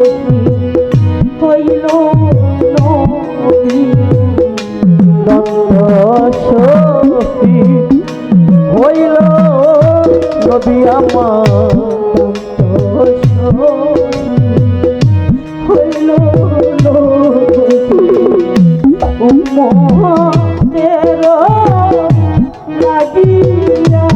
হইল নবী নন্দ সখী হইল নবী আমার হইল উম্মতের লাগিয়া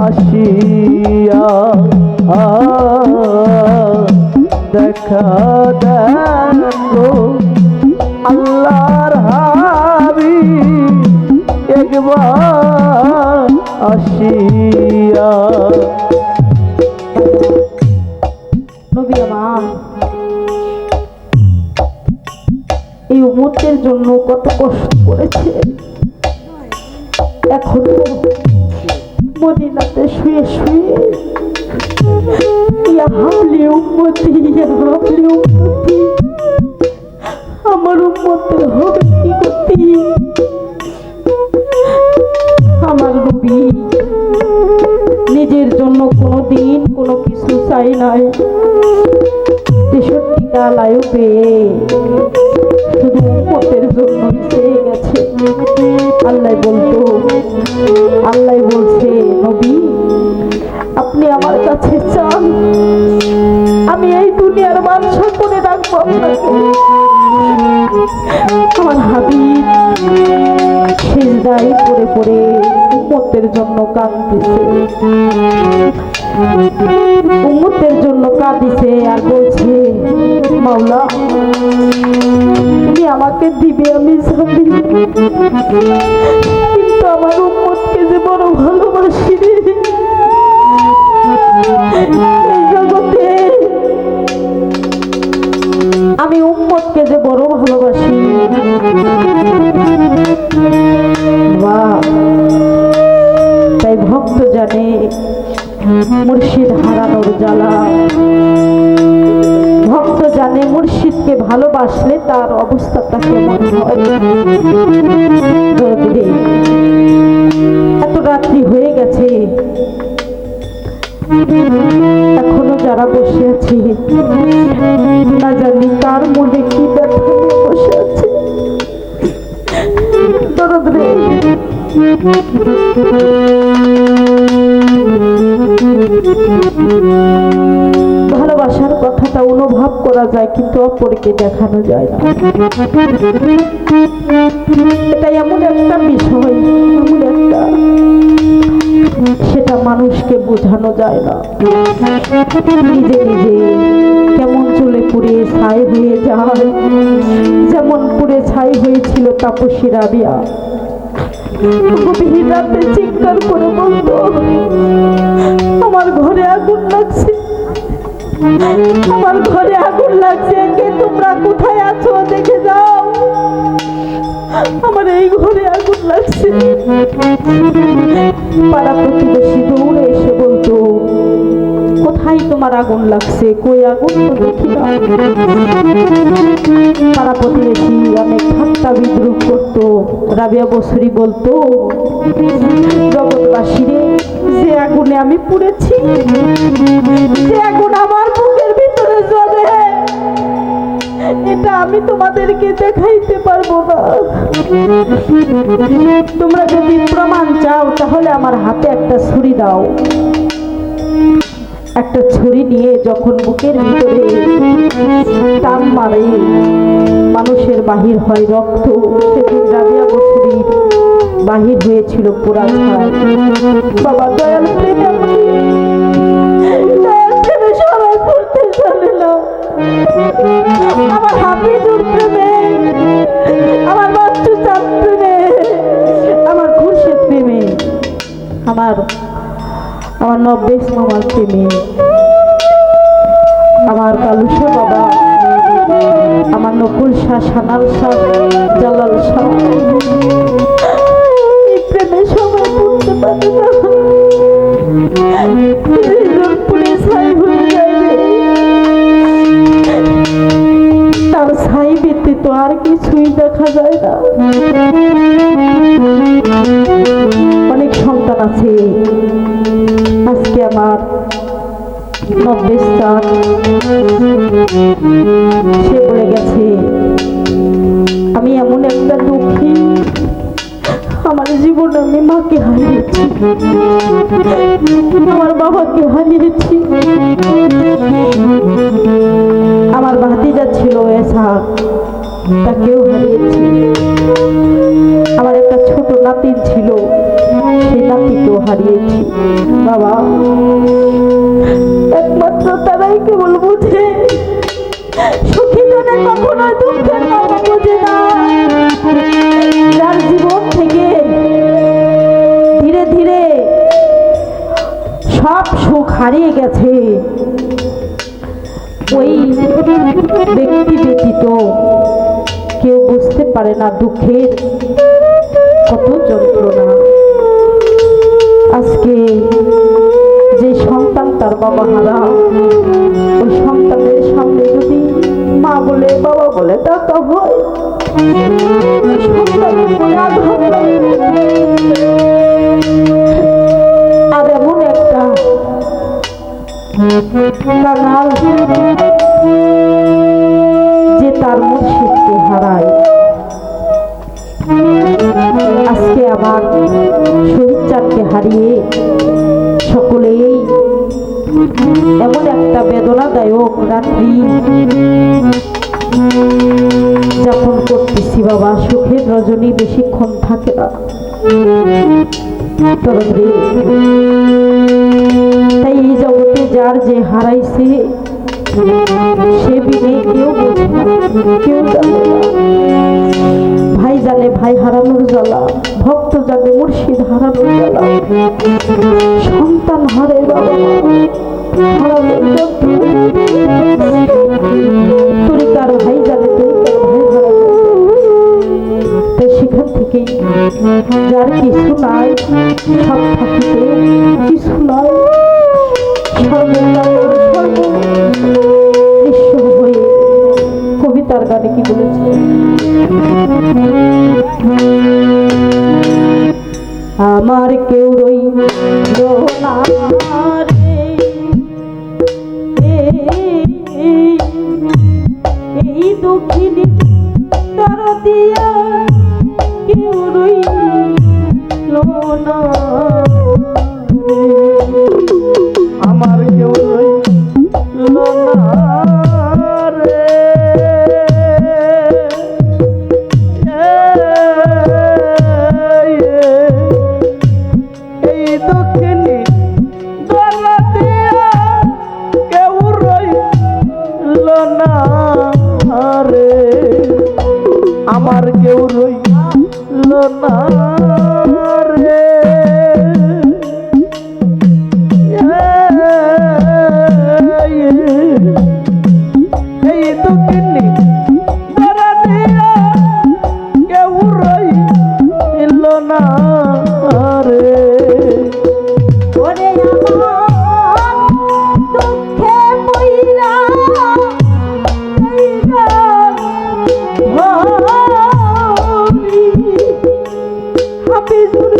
আসিয়া দেখা দেখো আল্লাহর হাবিব একবার আসিয়া। নবী আমার এই উম্মতের জন্য কত কষ্ট করেছে, এখন মদিনাতে শুয়ে শুয়ে ইয়া হাবলি উম্মতি ইয়া হাবলি উম্মতি, আমার উম্মতের হবে কি গতি। আমার নবী নিজের জন্য কোনোদিন কোনো কিছু চাই নাই, 63টা লায়ু পেয়ে শুধু উম্মতের জন্য চেয়ে গেছে। আল্লাহ বলছে নবী আপনি আমার কাছে চান, আমি এই দুনিয়ার বাদশা করে রাখবো আপনাকে। আমার হাবিব সিজদায় পড়ে পড়ে উম্মতের জন্য কাঁদতেছে, উম্মতের জন্য কাঁদিছে আর বলছে মাওলা তুমি আমাকে দিবে আমি যাবি, কিন্তু আমার উম্মতকে যে বড় ভালোবাসি রে, এই জগতে আমি উম্মতকে যে বড় ভালোবাসি। তাই ভক্ত জানে মুর্শিদ হারানোর জ্বালা, ভক্ত জানে মুর্শিদকে ভালোবাসলে তার অবস্থাটা কেমন হয়। এত রাত্রি হয়ে গেছে, এখনো যারা বসে আছে না জানি কার মনে কি ব্যথা নিয়ে বসে আছে। ভালোবাসার কথাটা অনুভব করা যায় কিন্তু অপরকে দেখানো যায় না। এটা এমন একটা বিষয়, এমন একটা, সেটা মানুষকে বোঝানো যায় না। নিজে নিজে কেমন চলে পুড়ে ছাই হয়ে যায়, যেমন পুড়ে ছাই হয়েছিল তাপসী রাবিয়া। গভীর রাতে চিৎকার করে বলতো আমার ঘরে আগুন লাগছে, আমার ঘরে আগুন লাগছে, কে তোমরা কোথায় আছো দেখে যাও, আমার এই ঘরে আগুন লাগছে। পাড়া প্রতিবেশী দৌড়ে এসে বলতো কোথায় তোমার আগুন লাগছে, কই আগুন তো দেখি না। পাড়া প্রতিবেশী অনেক ঠাট্টা বিদ্রুপ করতো। রাবিয়া বসরি বলতো জগৎবাসী রে, যে আগুনে আমি পুড়েছি, যে আগুন আমার বুকের ভিতরে জ্বলে, এটা আমি তোমাদেরকে দেখাইতে পারবো না। তোমরা যদি প্রমাণ চাও তাহলে আমার হাতে একটা ছুরি দাও। একটা ছুরি নিয়ে যখন বুকের ভিতরে টান মারে মানুষের বাহির হয় রক্ত, সেদিন রাবিয়া বসরির বাহির হয়েছিল পোড়া ছাই। বাবা দয়াল প্রেমে সবাই পড়তে জানে না, আমার হাফিজুর প্রেমে, আমার বাচ্চু চাঁদ প্রেমে, আমার খুরশেদ প্রেমে, আমার নব্বেশ মামার প্রেমে, আমার কালুসা বাবা আমার নকুল শাহ, সানাল শাহ, জালাল শাহ এই প্রেমের সময় পড়তে পারে না, হৃদয় পুড়ে ছাই হয়ে যায়। তার ছাই ব্যতীত আর কিছুই দেখা যায় না। অনেক সন্তান আছে, আজকে আমার 90 স্টার সে বলে গেছে আমি এমন একটা দুঃখী, আমার জীবনে আমি মাকে হারিয়েছি, আমার বাবাকে হারিয়েছি, আমার ভাতিজা ছিল এসাক তাকেও হারিয়েছি, আমার একটা ছোট নাতিন ছিল সেই নাতিকেও হারিয়েছি। বাবা একমাত্র তারাই কেবল বুঝে, সুখী জনে কখনো দুঃখের কথা বুঝে না। যার জীবন থেকে ধীরে ধীরে সব সুখ হারিয়ে গেছে, ওই ব্যক্তি ব্যতীত কেউ বুঝতে পারে না দুঃখের কত যন্ত্রণা। আজকে যে সন্তান তার বাবা হারা, ওই সন্তানের সামনে যদি মা বলে বাবা বলে ডাকা হয়, সন্তানের মনে আঘাত লাগে। আর এমন একটা কাঙাল যে তার মুর্শিদকে হারায়। আজকে আবার শহীদ চাঁদকে হারিয়ে সকলেই এমন একটা বেদনাদায়ক রাত্রি যাপন করতেছি। বাবা সুখের রজনী বেশিক্ষণ থাকে না, তাই এই জগতে যার যে হারাইছে সে বিনে কেউ বোঝে না, কেউ জানে না। ভাই জানে ভাই হারানোর জ্বালা, ভক্ত জানে মুর্শিদ হারানোর জ্বালা, সন্তান হারে বাবা হারানোর তরিকার ভাই জানে তরিকার ভাই হারানো। তাই সেখান থেকে যার কিছু নাই, সব থাকিতে কিছু নাই, ঈশ্বর হয়ে কবিতার গানে কি বলেছে, আমার কেউ রইল না রে, এই দক্ষিণী তার দিয়া কেউ রইল না, আমার কেউ রইল না রে, এই দক্ষিণী দলা দিয়া কেউ রইল না রে, আমার কেউ রইল না রে, এই দক্ষিণী দলা দিয়া কেউ রইল না রে। ওরে আমার দুঃখে পইরা হাফিজুর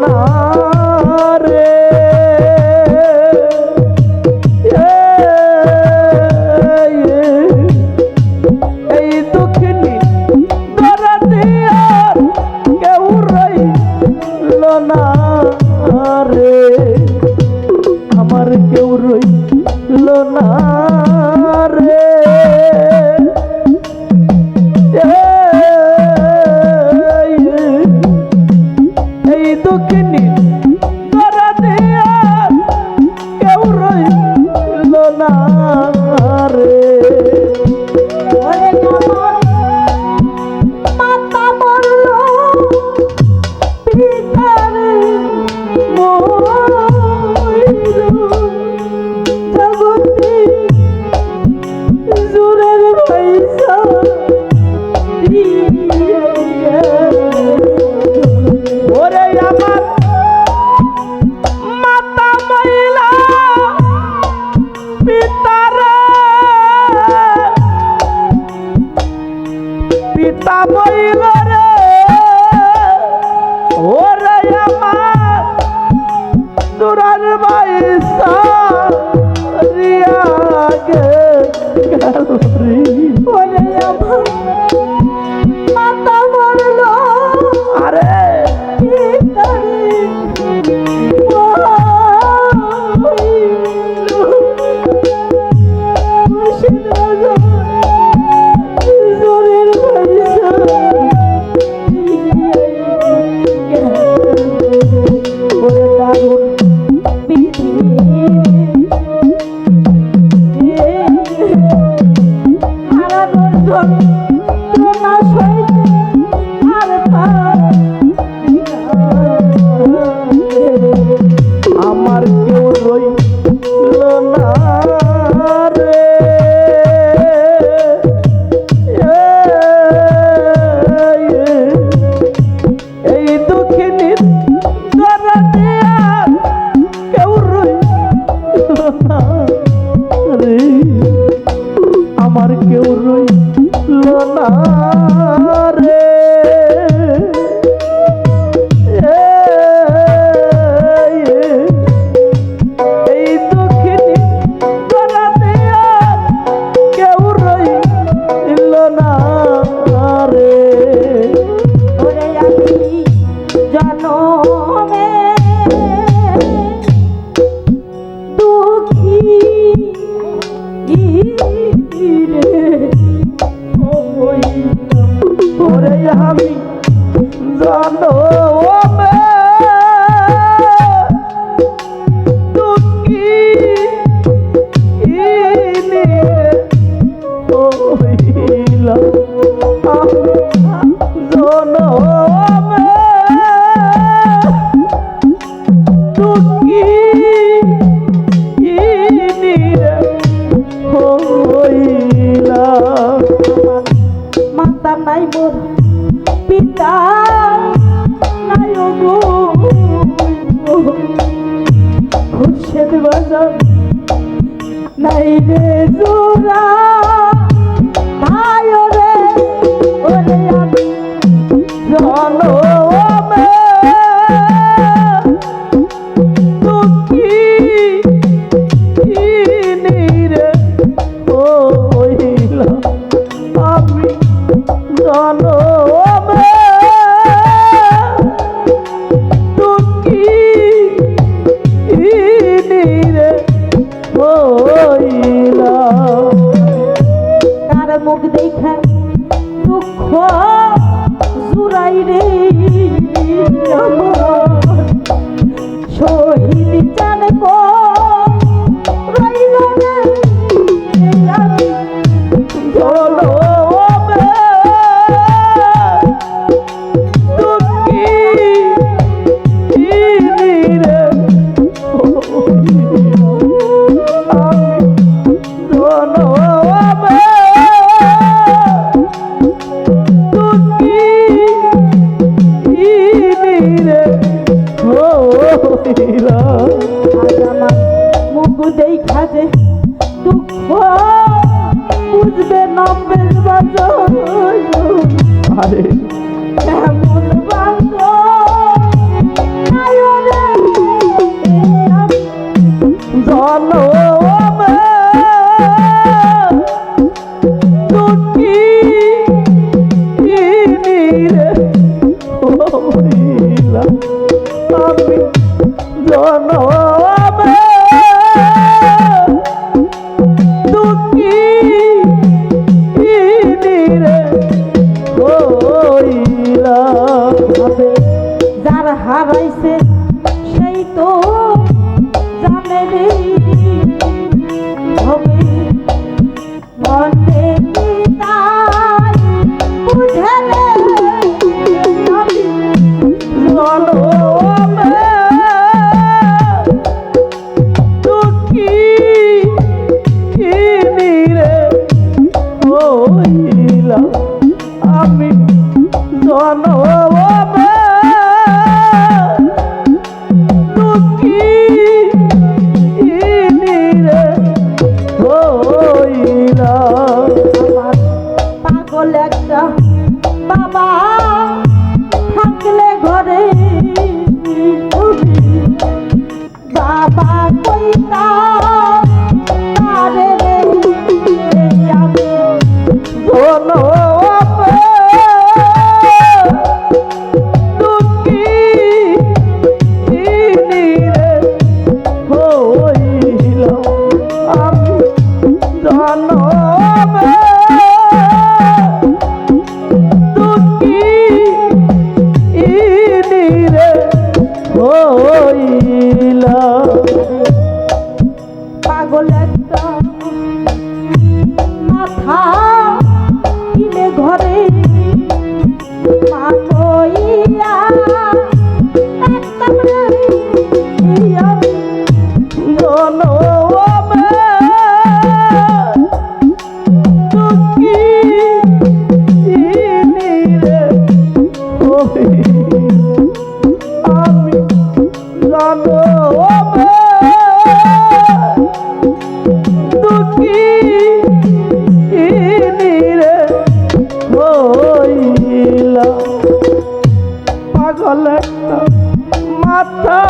না রে এই দুঃখিনী দরাতে আর কেউ রইল না রে আমার কেউ রইল না রে এই দুঃখিনী দরাতে আর কেউ রইল না রে ওরে আমার মাতা মরল পিতারে মইল জগতে জুরের পয়সা ওরে আমার মাতা মইলা পিতারে পিতা মইল রে ওরে আমার দুরার বাইসা রিয়া গেল রে ওরে আমার মাতা মরল আরে পিতারে আমার কেউ রইল না রে এই দুঃখিনীর দরাতে আর কেউ রইল না রে আমার কেউ রইল না রে এই দুঃখিনী দরাতে আর কেউ রইল না রে ওরে আমি জনমে দুঃখী রে ওরে আমি জনমে দুঃখী হইলাম জনমে দুঃখী হইলাম মাতা নাই মোর পিতা নাই গো খুরশেদ বাজার নাই রে জোরা ভাই রে ওরে আমি জনমে দুঃখী রে হইলাম আমি জনমে দুঃখী রে হইলাম তার মুখ দেখা দুঃখ জুড়াই রে আমার শহীদ চান কো রইল রে আমি জনমে দুঃখী রে আমি জনমে দুঃখী রে হইলাম আজ আমার মুখ দেখা যে দুঃখ বুঝবে না বেশ বাজো আরে এমন বাজো আমি জনমে দুঃখী রে হইলাম। হবে যার হারাইছে সেই তো জানে রে হবে মনে কি তাই বুঝলে আমি জনমে দুঃখী রে হইলাম আমি জনমে দুঃখী রে হইলাম। আমার পাগল একটা বাবা থাকলে ঘরে বাবা কইতা তারে রে এই আমি জনমে দুঃখী রে হইলাম আমি জনমে দুঃখী রে হইলাম। পাগল একটা মাথা কিনে ঘরে মা কইয়া একদম রে এই আমি জনমে দুঃখী রে আমি জনমে দুঃখী রে হইলাম। পাগল একটা মাথা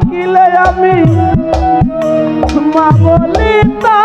কিলে আমি মা বলি তা